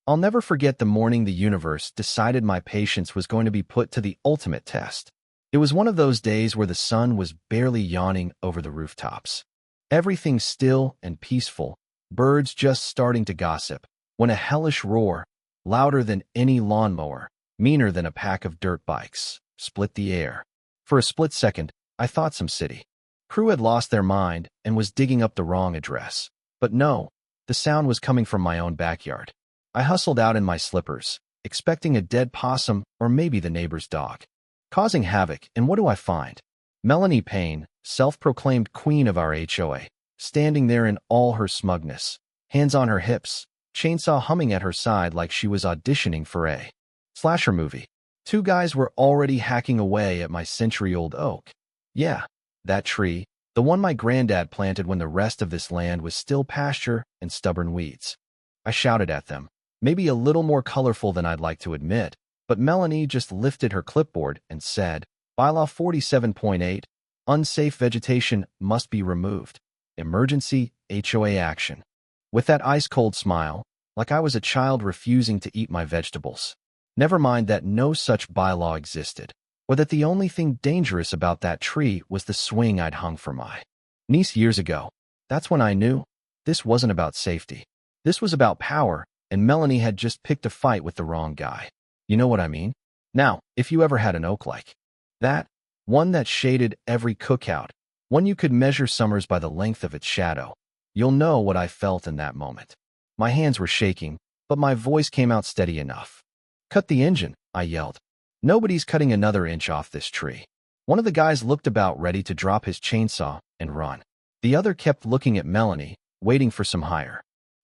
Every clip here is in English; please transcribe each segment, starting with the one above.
I'll never forget the morning the universe decided my patience was going to be put to the ultimate test. It was one of those days where the sun was barely yawning over the rooftops. Everything still and peaceful, birds just starting to gossip, when a hellish roar, louder than any lawnmower, meaner than a pack of dirt bikes, split the air. For a split second, I thought some city crew had lost their mind and was digging up the wrong address. But no, the sound was coming from my own backyard. I hustled out in my slippers, expecting a dead possum or maybe the neighbor's dog, causing havoc, and what do I find? Melanie Payne, self-proclaimed queen of our HOA, standing there in all her smugness, hands on her hips, chainsaw humming at her side like she was auditioning for a slasher movie. Two guys were already hacking away at my century-old oak. Yeah, that tree, the one my granddad planted when the rest of this land was still pasture and stubborn weeds. I shouted at them, maybe a little more colorful than I'd like to admit, but Melanie just lifted her clipboard and said, Bylaw 47.8, unsafe vegetation must be removed. Emergency HOA action. With that ice-cold smile, like I was a child refusing to eat my vegetables. Never mind that no such bylaw existed, or that the only thing dangerous about that tree was the swing I'd hung for my niece years ago. That's when I knew this wasn't about safety. This was about power, and Melanie had just picked a fight with the wrong guy. You know what I mean? Now, if you ever had an oak like that, one that shaded every cookout, one you could measure summers by the length of its shadow, you'll know what I felt in that moment. My hands were shaking, but my voice came out steady enough. Cut the engine, I yelled. Nobody's cutting another inch off this tree. One of the guys looked about ready to drop his chainsaw and run. The other kept looking at Melanie, waiting for some higher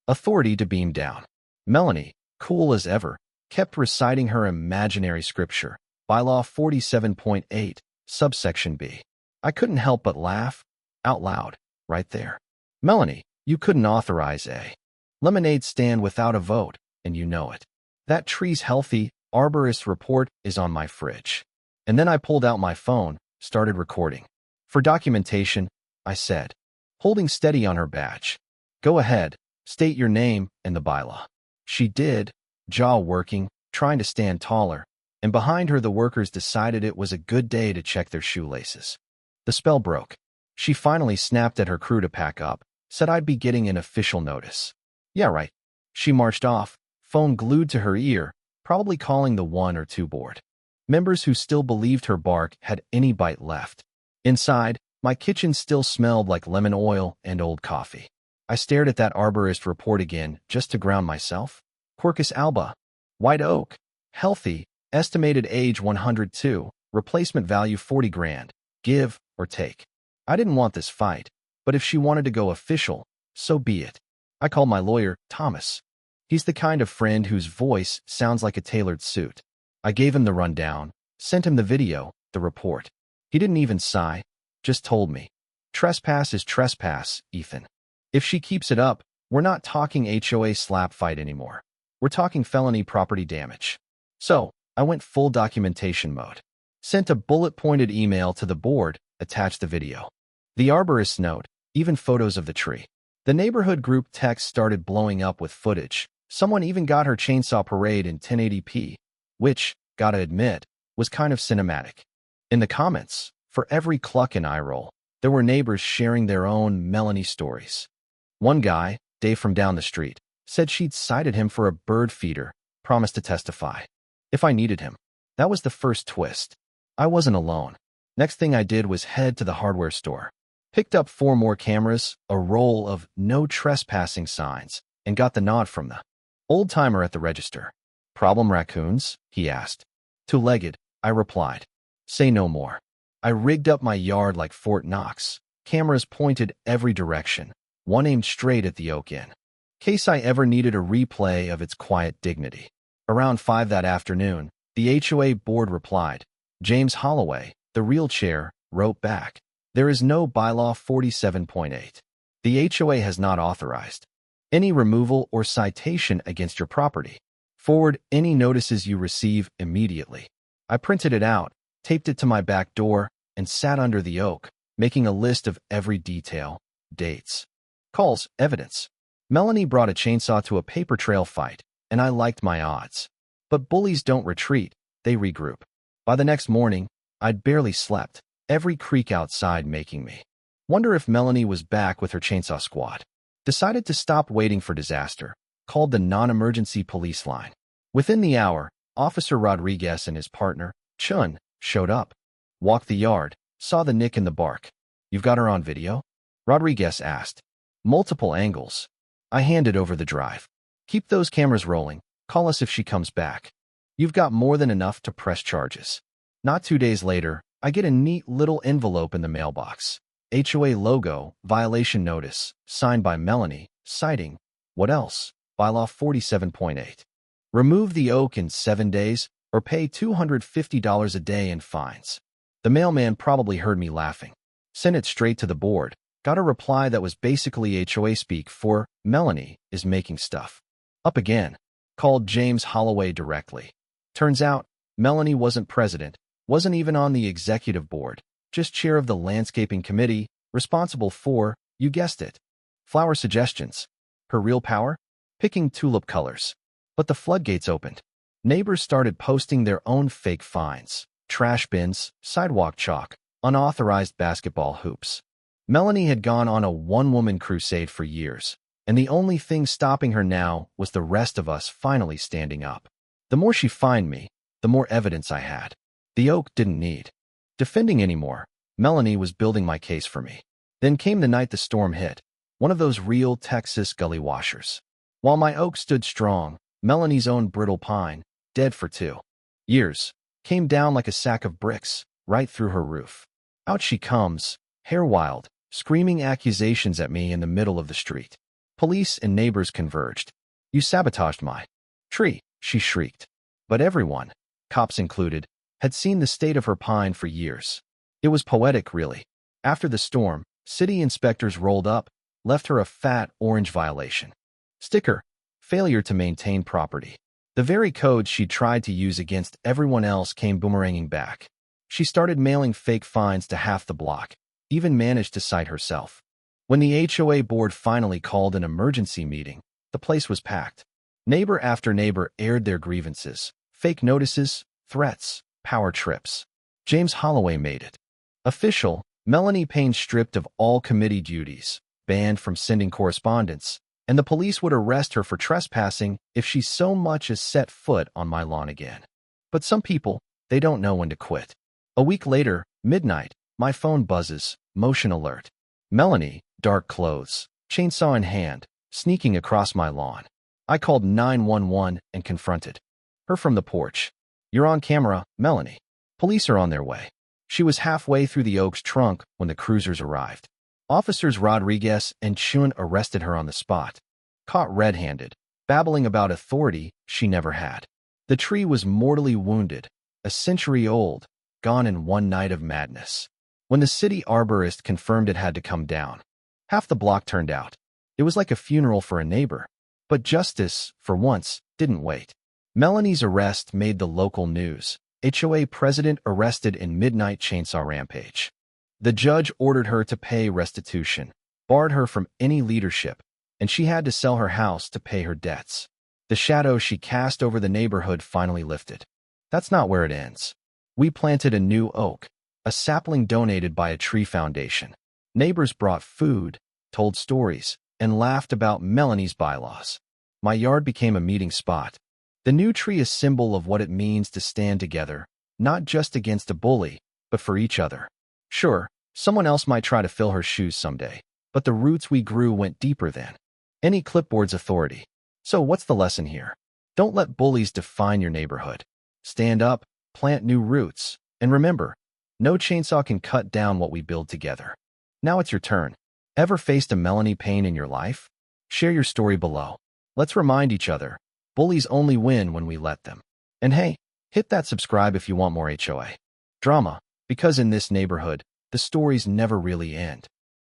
authority to beam down. Melanie, cool as ever, kept reciting her imaginary scripture, Bylaw 47.8, subsection B. I couldn't help but laugh, out loud, right there. Melanie, you couldn't authorize a lemonade stand without a vote, and you know it. That tree's healthy, arborist report is on my fridge. And then I pulled out my phone, started recording. For documentation, I said, holding steady on her badge. Go ahead, state your name and the bylaw. She did, jaw working, trying to stand taller, and behind her the workers decided it was a good day to check their shoelaces. The spell broke. She finally snapped at her crew to pack up, said I'd be getting an official notice. Yeah, right. She marched off, phone glued to her ear, probably calling the 1 or 2 board members who still believed her bark had any bite left. Inside, my kitchen still smelled like lemon oil and old coffee. I stared at that arborist report again just to ground myself. Quercus alba, white oak, healthy, estimated age 102, replacement value 40 grand, give or take. I didn't want this fight, but if she wanted to go official, so be it. I called my lawyer, Thomas. He's the kind of friend whose voice sounds like a tailored suit. I gave him the rundown, sent him the video, the report. He didn't even sigh, just told me. Trespass is trespass, Ethan. If she keeps it up, we're not talking HOA slap fight anymore. We're talking felony property damage. So, I went full documentation mode. Sent a bullet-pointed email to the board, attached the video. The arborist's note, even photos of the tree. The neighborhood group text started blowing up with footage. Someone even got her chainsaw parade in 1080p, which, gotta admit, was kind of cinematic. In the comments, for every cluck and eye roll, there were neighbors sharing their own Melanie stories. One guy, Dave from down the street, said she'd cited him for a bird feeder, promised to testify if I needed him. That was the first twist. I wasn't alone. Next thing I did was head to the hardware store. Picked up 4 more cameras, a roll of no trespassing signs, and got the nod from the old-timer at the register. Problem raccoons? He asked. 2-legged, I replied. Say no more. I rigged up my yard like Fort Knox. Cameras pointed every direction, one aimed straight at the oak inn. Case I ever needed a replay of its quiet dignity. Around 5 that afternoon, the HOA board replied. James Holloway, the real chair, wrote back. There is no bylaw 47.8. The HOA has not authorized any removal or citation against your property. Forward any notices you receive immediately. I printed it out, taped it to my back door, and sat under the oak, making a list of every detail, dates, calls, evidence. Melanie brought a chainsaw to a paper trail fight. and I liked my odds. But bullies don't retreat, they regroup. By the next morning, I'd barely slept, every creak outside making me wonder if Melanie was back with her chainsaw squad. Decided to stop waiting for disaster, called the non-emergency police line. Within the hour, Officer Rodriguez and his partner, Chun, showed up. Walked the yard, saw the nick in the bark. "You've got her on video?" Rodriguez asked. "Multiple angles." I handed over the drive. "Keep those cameras rolling. Call us if she comes back. You've got more than enough to press charges." Not 2 days later, I get a neat little envelope in the mailbox. HOA logo, violation notice, signed by Melanie, citing, what else? Bylaw 47.8. Remove the oak in 7 days or pay $250 a day in fines. The mailman probably heard me laughing. Sent it straight to the board. Got a reply that was basically HOA speak for Melanie is making stuff up again. Called James Holloway directly. Turns out, Melanie wasn't president, wasn't even on the executive board, just chair of the landscaping committee, responsible for, you guessed it, flower suggestions. Her real power? Picking tulip colors. But the floodgates opened. Neighbors started posting their own fake fines, trash bins, sidewalk chalk, unauthorized basketball hoops. Melanie had gone on a one-woman crusade for years, and the only thing stopping her now was the rest of us finally standing up. The more she fined me, the more evidence I had. The oak didn't need defending anymore. Melanie was building my case for me. Then came the night the storm hit, one of those real Texas gully washers. While my oak stood strong, Melanie's own brittle pine, dead for 2 years, came down like a sack of bricks, right through her roof. Out she comes, hair wild, screaming accusations at me in the middle of the street. Police and neighbors converged. "You sabotaged my tree," she shrieked. But everyone, cops included, had seen the state of her pine for years. It was poetic, really. After the storm, city inspectors rolled up, left her a fat orange violation sticker, failure to maintain property. The very code she'd tried to use against everyone else came boomeranging back. She started mailing fake fines to half the block, even managed to cite herself. When the HOA board finally called an emergency meeting, the place was packed. Neighbor after neighbor aired their grievances, fake notices, threats, power trips. James Holloway made it official. Melanie Payne stripped of all committee duties, banned from sending correspondence, and the police would arrest her for trespassing if she so much as set foot on my lawn again. But some people, they don't know when to quit. A week later, midnight, my phone buzzes, motion alert. Melanie, dark clothes, chainsaw in hand, sneaking across my lawn. I called 911 and confronted her from the porch. "You're on camera, Melanie. Police are on their way." She was halfway through the oak's trunk when the cruisers arrived. Officers Rodriguez and Chun arrested her on the spot. Caught red-handed, babbling about authority she never had. The tree was mortally wounded, a century old, gone in one night of madness. When the city arborist confirmed it had to come down, half the block turned out. It was like a funeral for a neighbor. But justice, for once, didn't wait. Melanie's arrest made the local news. HOA president arrested in midnight chainsaw rampage. The judge ordered her to pay restitution, barred her from any leadership, and she had to sell her house to pay her debts. The shadow she cast over the neighborhood finally lifted. That's not where it ends. We planted a new oak, a sapling donated by a tree foundation. Neighbors brought food, told stories, and laughed about Melanie's bylaws. My yard became a meeting spot. The new tree is a symbol of what it means to stand together, not just against a bully, but for each other. Sure, someone else might try to fill her shoes someday, but the roots we grew went deeper than any clipboard's authority. So what's the lesson here? Don't let bullies define your neighborhood. Stand up, plant new roots, and remember, no chainsaw can cut down what we build together. Now it's your turn. Ever faced a Melanie Payne in your life? Share your story below. Let's remind each other, bullies only win when we let them. And hey, hit that subscribe if you want more HOA drama, because in this neighborhood, the stories never really end.